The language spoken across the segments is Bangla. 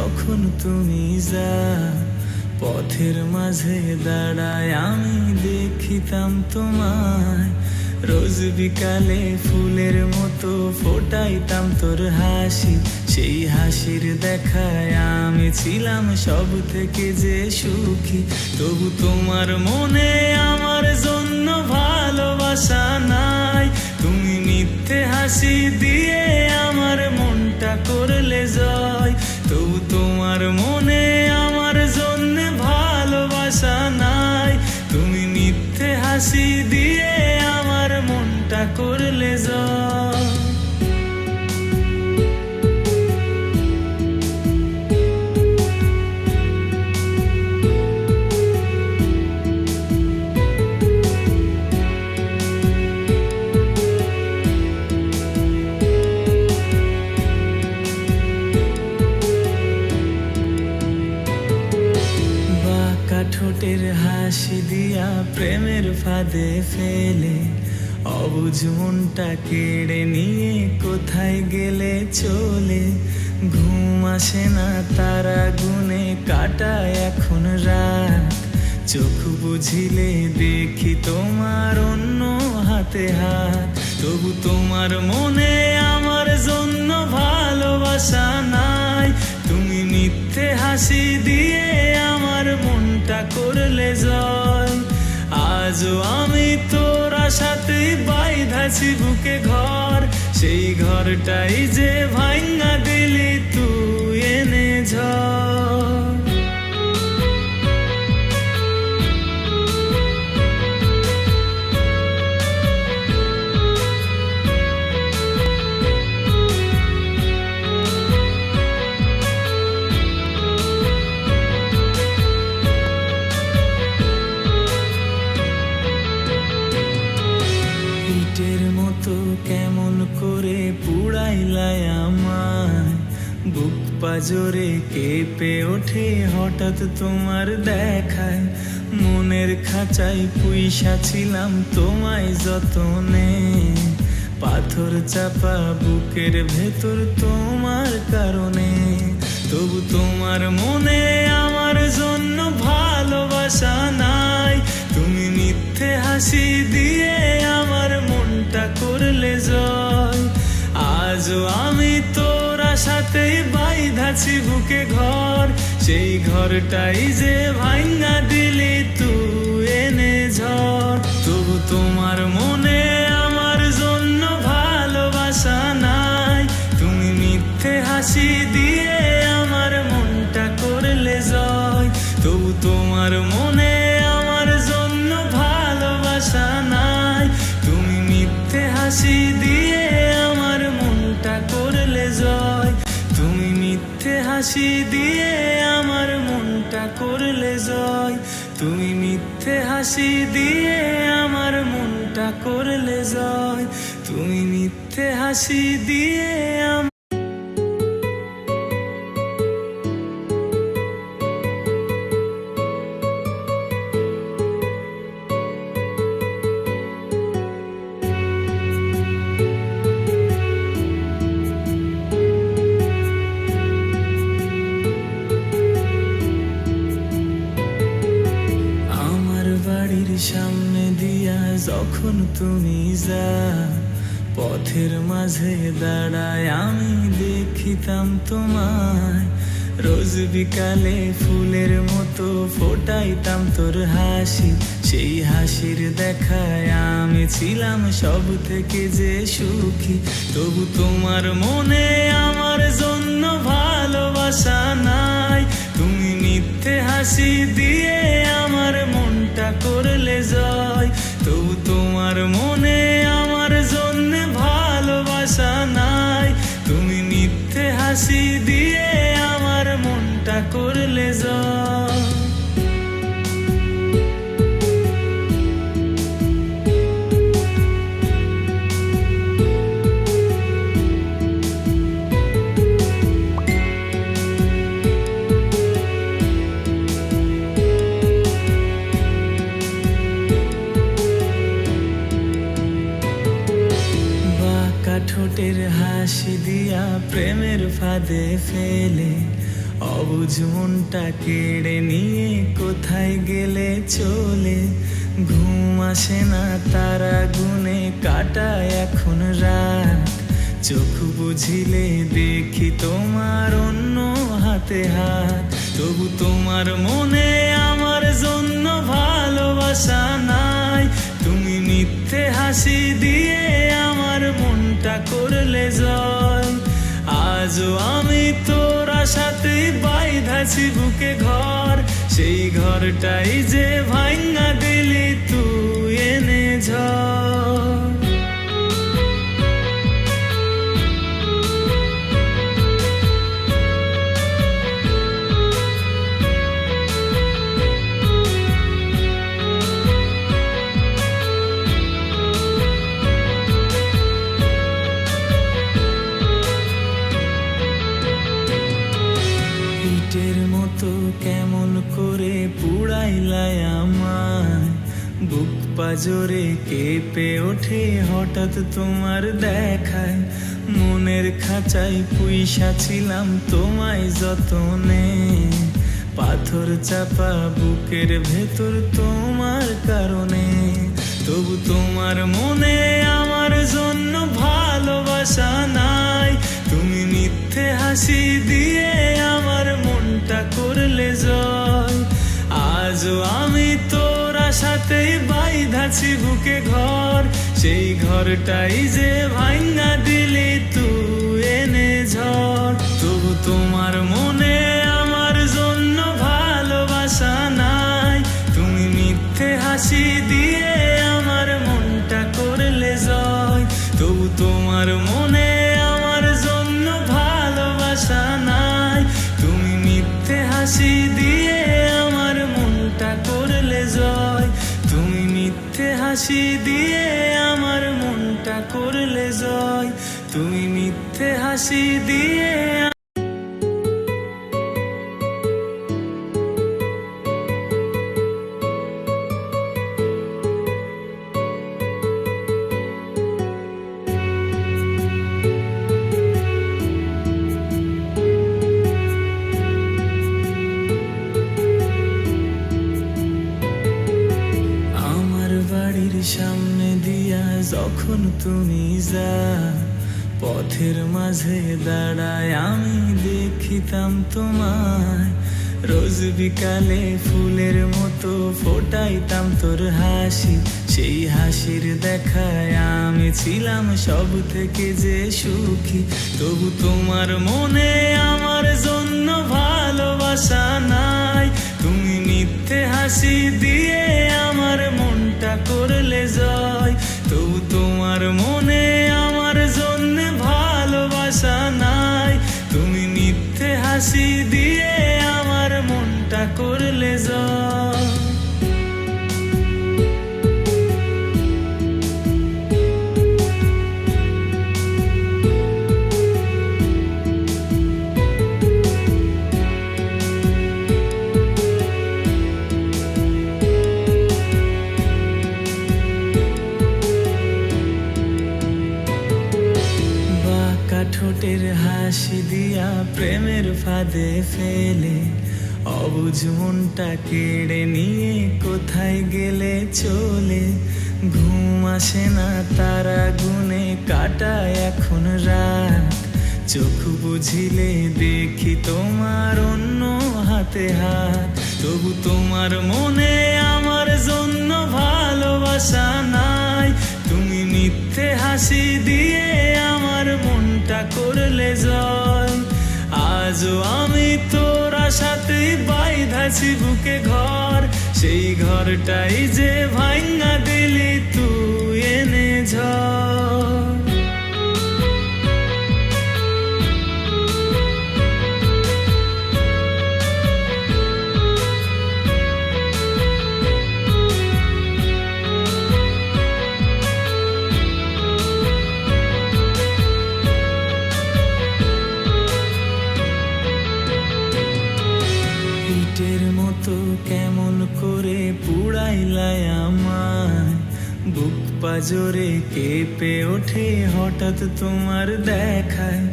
যখন তুমি যাও পথের মাঝে দাঁড়ায় আমি দেখিতাম তোমায়। রোজ বিকালে ফুলের মতো ফোটাইতাম তোর হাসি, সেই হাসির দেখায় আমি ছিলাম সব থেকে যে সুখী। তবু তোমার মনে আমার জন্য ভালোবাসা নাই, তুমি মিথ্যে হাসি দিয়ে আমার মনটা করলে জয়। তবু তোমার মনে আমার জন্য ভালোবাসা নাই, তুমি মিথ্যে হাসি দিয়ে আমার মনটা করলে জয়। ঠোঁটের হাসি দিয়া প্রেমের ফাঁদে ফেলে অবুঝ মনটা কেড়ে নিয়ে কোথায় গেলে চলে। ঘুম আসে না তারা গুনে কাটায় এখন রাত, চোখ বুঝিলে দেখি তোমার অন্য হাতে হাত। তবু তোমার মনে আমার জন্য ভালোবাসা নাই, তুমি মিথ্যে হাসি দিয়ে আমার মনটা করলে জয়। আজও আমি তোর আশাতে বাইধাছি বুকে ঘর, সেই ঘরটাই যে ভাঙা দিলি তুই এনে ঝড়। ইটের মতো কেমন করে পুড়াইলাই আমায়, বুক পাজরে কেঁপে ওঠে হঠাৎ তোমার দেখায়। মনের খাঁচায় পুইসা ছিলাম তোমায় যতনে, পাথর চাপা বুকের ভেতর তোমার কারণে। তবু তোমার মনে আমার জন্য ভালোবাসা নাই, তুমি মিথ্যে হাসি দিয়ে আমার মনটা করলে জয়। আজও আমি তোর আশাতেই বাইধাছি বুকে ঘর, সেই ঘরটাই যে ভাঙা দিলি তুই এনে ঝড়। তবু তোমার মনে আমার জন্য ভালোবাসা নাই, তুমি মিথ্যে হাসি দিয়ে আমার মনটা করলে জয়। তবু তোমার মনে আমার জন্য ভালোবাসা নাই, তুমি মিথ্যে হাসি দিয়ে আমার মনটা করলে জয়। তুমি মিথ্যে হাসি দিয়ে আমার মনটা করলে জয়, তুমি মিথ্যে হাসি দিয়ে আমার মনটা করলে জয়, তুমি মিথ্যে হাসি দিয়ে বাড়ির সামনে দিয়া যখন তুমি যাও পথের মাঝে দাঁড়ায় আমি দেখিতাম তোমায়। রোজ বিকালে ফুলের মতো ফোটাইতাম তোর হাসি, সেই হাসির দেখায় আমি ছিলাম সব থেকে যে সুখী। তবু তোমার মনে আমার জন্য ভালোবাসা নাই, তুমি মিথ্যে হাসি দিয়ে আমার মনটা করলে জয়। তবু তোমার মনে আমার জন্য ভালোবাসা নাই, তুমি মিথ্যে হাসি দিয়ে আমার মনটা করলে জয়। ঠোঁটের হাসি দিয়া প্রেমের ফাঁদে ফেলে অবুঝ মনটা কেড়ে নিয়ে কোথায় গেলে চলে। ঘুম আসে না তারা গুনে কাটায় এখন রাত। চোখ বুঝিলে দেখি তোমার অন্য হাতে হাত। তবু তোমার মনে আমার জন্য ভালোবাসা নাই। তুমি মিথ্যে হাসি দিয়ে আমার মনটা করলে জয়। আজও আমি তোর আশাতেই বাইধাছি বুকে ঘর। সেই ঘরটাই যে ভাঙা দিলি তুই এনে ঝড়। ইটের মতো কেমন করে পুড়াইলাই আমায়। বুক পাজরে কেঁপে ওঠে হঠাৎ তোমার দেখায়। মনের খাঁচায় পুইসা ছিলাম তোমায় যতনে। পাথর চাপা বুকের ভেতর তোমার কারণে। তবু তোমার মনে আমার জন্য ভালোবাসা নাই। তুমি মিথ্যে হাসি দিয়ে আমার মনটা করলে জয়। আজও আমি তোর আশাতেই বাইধাছি বুকে ঘর। সেই ঘরটাই যে ভাঙা দিলি তুই এনে ঝড়। তবু তোমার মনে আমার জন্য ভালোবাসা নাই। তুমি মিথ্যে হাসি দিয়ে আমার মনটা করলে জয়। তবু তোমার মনে আমার জন্য ভালোবাসা নাই। তুমি মিথ্যে হাসি দিয়ে আমার মনটা করলে জয়। তুমি মিথ্যে হাসি দিয়ে আমার মনটা করলে জয়। তুমি মিথ্যে হাসি দিয়ে। বাড়ির সামনে দিয়া যখন তুমি যা, পথের মাঝে দাঁড়ায় আমি দেখিতাম তোমায়। রোজ বিকালে ফুলের মতো ফোটাইতাম তোর হাসি। সেই হাসির দেখায় আমি ছিলাম সব থেকে যে সুখী। তবু তোমার মনে আমার জন্য ভালোবাসা নাই। তুমি মিথ্যে হাসি দিয়ে আমার মনটা করলে জয়। তবু তোমার মনে আমার জন্য ভালোবাসা নাই। তুমি মিথ্যে হাসি দিয়ে আমার মনটা করলে জয়। ঠোঁটের হাসি দিয়া প্রেমের ফাঁদে ফেলে। অবুঝ মনটা কেড়ে নিয়ে কোথায় গেলে চলে। ঘুম আসে না তারা গুনে কাটায় এখন রাত। চোখ বুঝিলে দেখি তোমার অন্য হাতে হাত। তবু তোমার মনে আমার জন্য ভালোবাসা নাই। তুমি মিথ্যে হাসি দিয়ে আমার মনটা করলে জয়। আজও আমি তোর আশাতেই বাইধাছি বুকে ঘর। সেই ঘরটাই যে ভাঙা দিলি তুই এনে ঝড়। ইটের মতো কেমন করে পুড়াইলাই আমায়। বুক পাজরে কেঁপে ওঠে হঠাৎ তোমার দেখায়।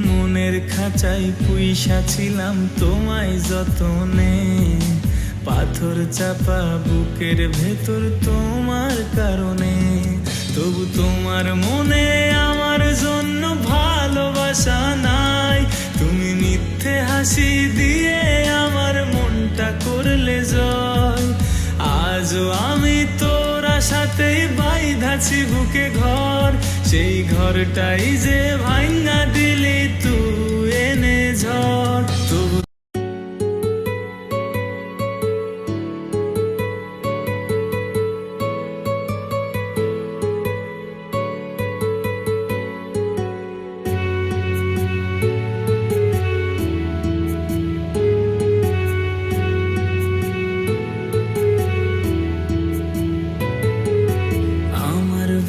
মনের খাঁচায় পুইসা ছিলাম তোমায় যতনে, পাথর চাপা বুকের ভেতর তোমার কারণে। তবু তোমার মনে আমার জন্য ভালোবাসা নাই। তুমি মিথ্যে হাসি দিয়ে আমার মনটা করলে জয়। আজও আমি তোর সাথেই বাইধাছি বুকে ঘর, সেই ঘরটাই যে ভাঙা দিলি তুই এনে ঝড়। তবু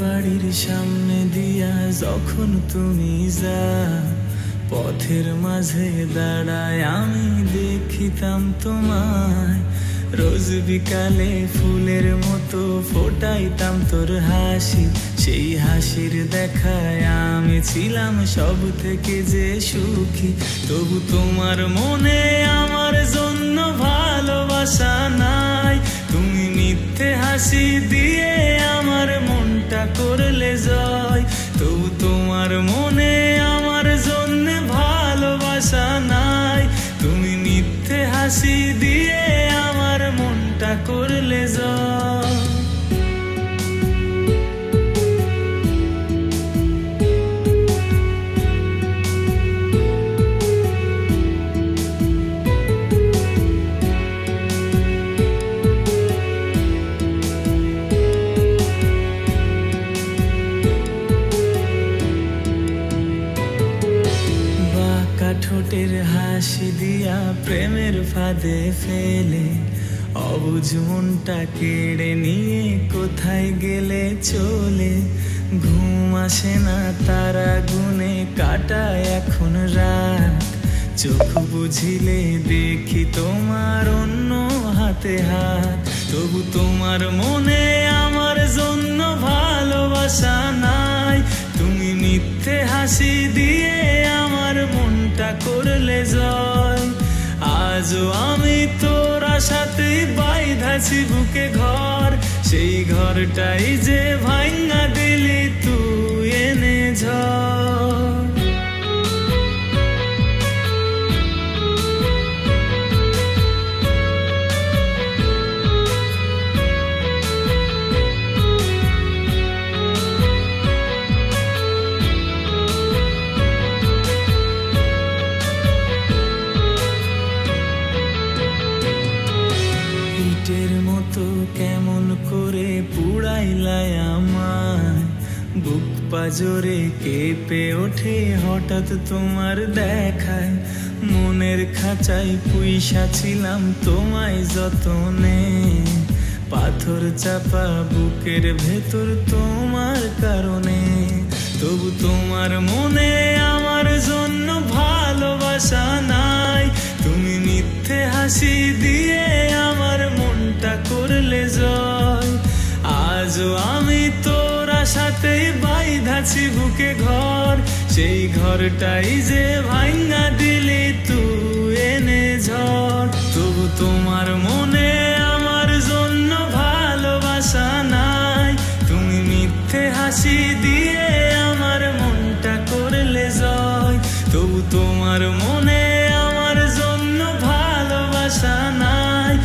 বাড়ির সামনে দিয়া যখন তুমি যা, পথের মাঝে দাঁড়ায় আমি দেখিতাম তোমায়। রোজ বিকালে ফুলের মতো ফোটাইতাম তোর হাসি, সেই হাসির দেখায় আমি ছিলাম সব থেকে যে সুখী। তবু তোমার মনে আমার জন্য ভালোবাসা নাই। তুমি মিথ্যে হাসি দিয়ে আমার মনটা করলে জয়। তবু তোমার মনে আমার জন্য ভালোবাসা নাই। তুমি মিথ্যে হাসি দিয়ে আমার মনটা করলে জয়। ঠোঁটের হাসি দিয়া প্রেমের ফাঁদে ফেলে, অবুঝ মনটা কেড়ে নিয়ে কোথায় গেলে চলে। ঘুম আসে না তারা গুনে কাটায় এখন রাত, চোখ বুঝিলে দেখি তোমার অন্য হাতে হাত। তবু তোমার মনে আমার জন্য ভালোবাসা নাই। তুমি মিথ্যে হাসি দিয়ে আমার মনটা করলে জয়। আজও আমি তোর সাথেই বাইধাছি বুকে ঘর, সেই ঘরটাই যে ভাঙা দিলি তুই এনে ঝড়। ইটের মতো কেমন করে পুড়াইলাই আমায়, বুক পাজরে কেঁপে ওঠে হঠাৎ তোমার দেখায়। মনের খাঁচায় পুইসা ছিলাম তোমায় যতনে, পাথর চাপা বুকের ভেতর তোমার কারণে। তবু তোমার মনে আমার জন্য ভালোবাসা নাই। তুমি মিথ্যে হাসি দিয়ে আমার মনটা করলে জয়। আজও আমি তোর সাথেই বাইধাছি বুকে ঘর, সেই ঘরটাই যে ভাঙা দিলি তুই এনে ঝড়। তবু তোমার মনে আমার জন্য ভালোবাসা নাই। তুমি মিথ্যে হাসি দিয়ে আমার মনটা করলে জয়। তবু তোমার মনে আমার জন্য ভালোবাসা নাই।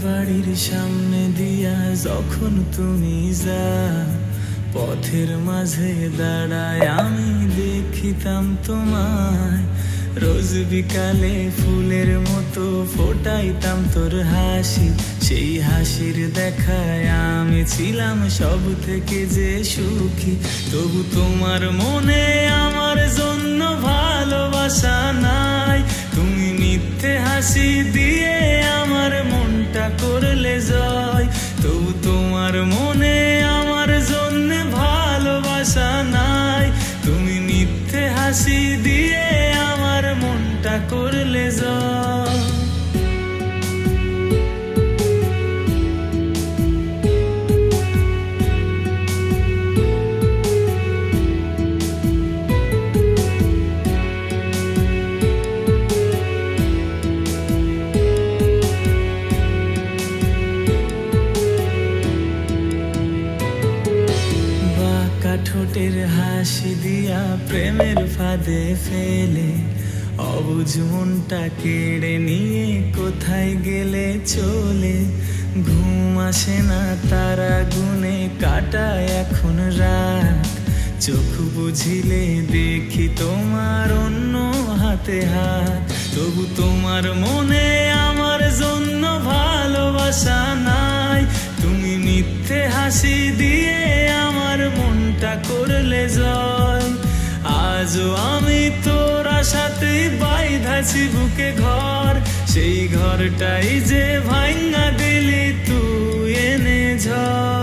বাড়ির সামনে দিয়া যখন তুমি যা, পথের মাঝে দাঁড়ায় আমি দেখিতাম তোমায়। রোজ বিকালে ফুলের মতো ফোটাইতাম তোর হাসি, সেই হাসির দেখায় আমি ছিলাম সব থেকে যে সুখী। তবু তোমার মনে আমার জন্য ভালোবাসা নাই। তুমি মিথ্যে হাসি দিয়ে আমার মনটা করলে জয়। তবু তোমার মনে আমার জন্য ভালোবাসা নাই। তুমি মিথ্যে হাসি দিয়ে আমার মনটা করলে জয়। ঠোঁটের হাসি দিয়া প্রেমের ফাঁদে ফেলে অবুঝ মনটা কেড়ে নিয়ে কোথায় গেলে চলে। ঘুম আসে না তারা গুনে কাটায় এখন রাত। চোখ বুঝিলে দেখি তোমার অন্য হাতে হাত। তবু তোমার মনে আমার জন্য ভালোবাসা নাই। তুমি মিথ্যে হাসি দিয়ে আমার মনটা করলে জয়। আজও আমি তোর সাথে বাইধাছি বুকে ঘর। সেই ঘরটাই যে ভাঙা দিলি তুই এনে ঝড়।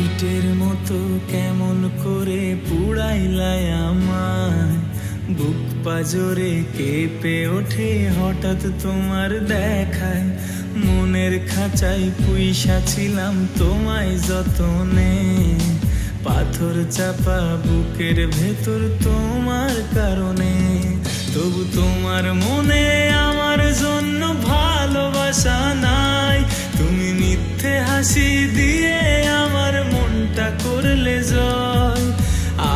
ইটের মতো কেমন করে পুড়াইলাই আমায়। বুক পাজরে কেঁপে ওঠে হঠাৎ তোমার দেখায়। মনের খাঁচায় পুইসা ছিলাম তোমায় যতনে। পাথর চাপা বুকের ভেতর তোমার কারণে। তবু তোমার মনে আমার জন্য ভালোবাসা নাই। তুমি মিথ্যে হাসি দিয়ে আমার মনটা করলে জয়।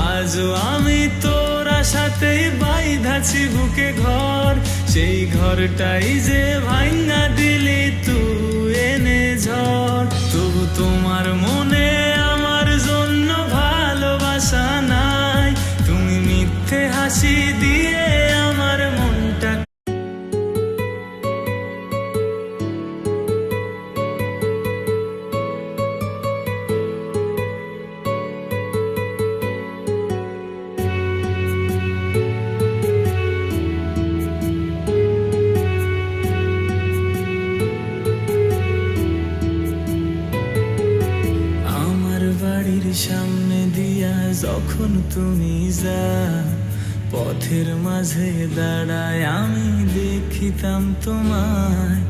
আজও আমি তোর সাথে বাইধাছি বুকে ঘর। সেই ঘরটাই যে ভাঙা দিলি তুই এনে ঝড়। তবু তোমার মনে আমার জন্য ভালোবাসা নাই। তুমি মিথ্যে হাসি দিয়ে আমার মনটা। বাড়ির সামনে দিয়া যখন তুমি যা, পথের মাঝে দাঁড়ায় আমি দেখিতাম তোমায়।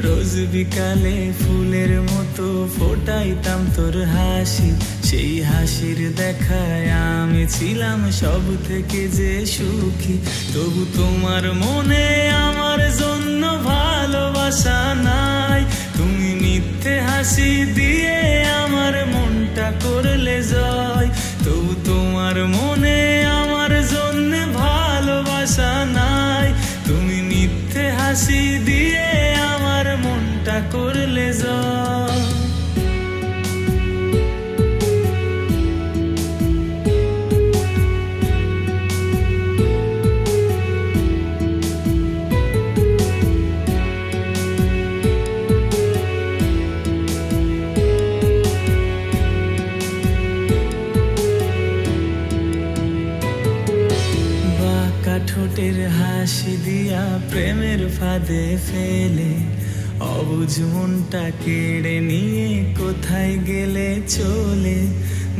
রোজ বিকালে ফুলের মতো ফোটাইতাম তোর হাসি। সেই হাসির দেখায় আমি ছিলাম সব থেকে যে সুখী। তবু তোমার মনে আমার জন্য ভালোবাসা নাই। তুমি মিথ্যে হাসি দিয়ে আমার মনটা করলে জয়। তবু তোমার মনে আমার জন্য ভালোবাসা নাই। তুমি মিথ্যে হাসি দিয়ে আমার মনটা করলে জয়। ঠোঁটের হাসি দিয়া প্রেমের ফাঁদে ফেলে অবুঝ মনটা কেড়ে নিয়ে কোথায় গেলে চলে।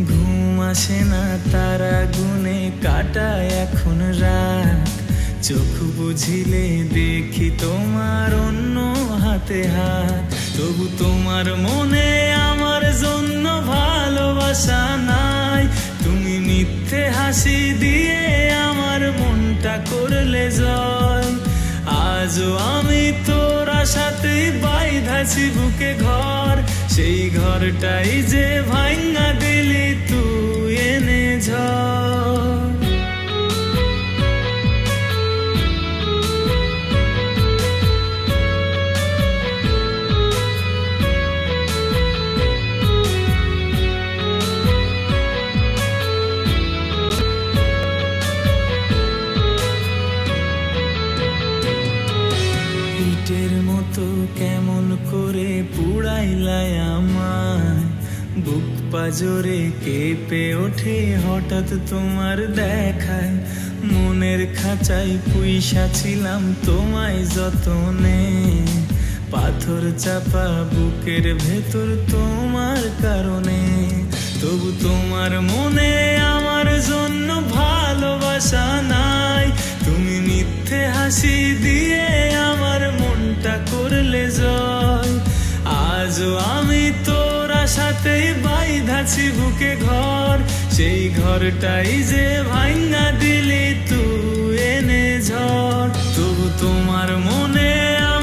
ঘুম আসে না তারা গুনে কাটায় এখন রাত। চোখ বুঝিলে দেখি তোমার অন্য হাতে হাত। তবু তোমার মনে আমার জন্য ভালোবাসা নাই। তুমি মিথ্যে হাসি দিয়ে আমার মনটা করলে জয়। আজও আমি তোর সাথে বাইধাছি বুকে ঘর। সেই ঘরটাই যে ভাঙা দিলি তুই এনে ঝড়। কেমন করে পুড়াইলাই আমায়, বুক পাজরে কেঁপে ওঠে হঠাৎ তোমার দেখায়। মনের খাঁচায় পুইসা ছিলাম তোমায় যতনে, পাথর চাপা বুকের ভেতর তোমার কারণে। তবু তোমার মনে আমার জন্য ভালোবাসা নাই, তুমি মিথ্যে হাসি দিয়ে আমার মনটা করলে জয়। আজও আমি তোর আশাতেই বাইধাছি বুকে ঘর, সেই ঘরটাই যে ভাঙা দিলি তুই এনে ঝড়। তবু তোমার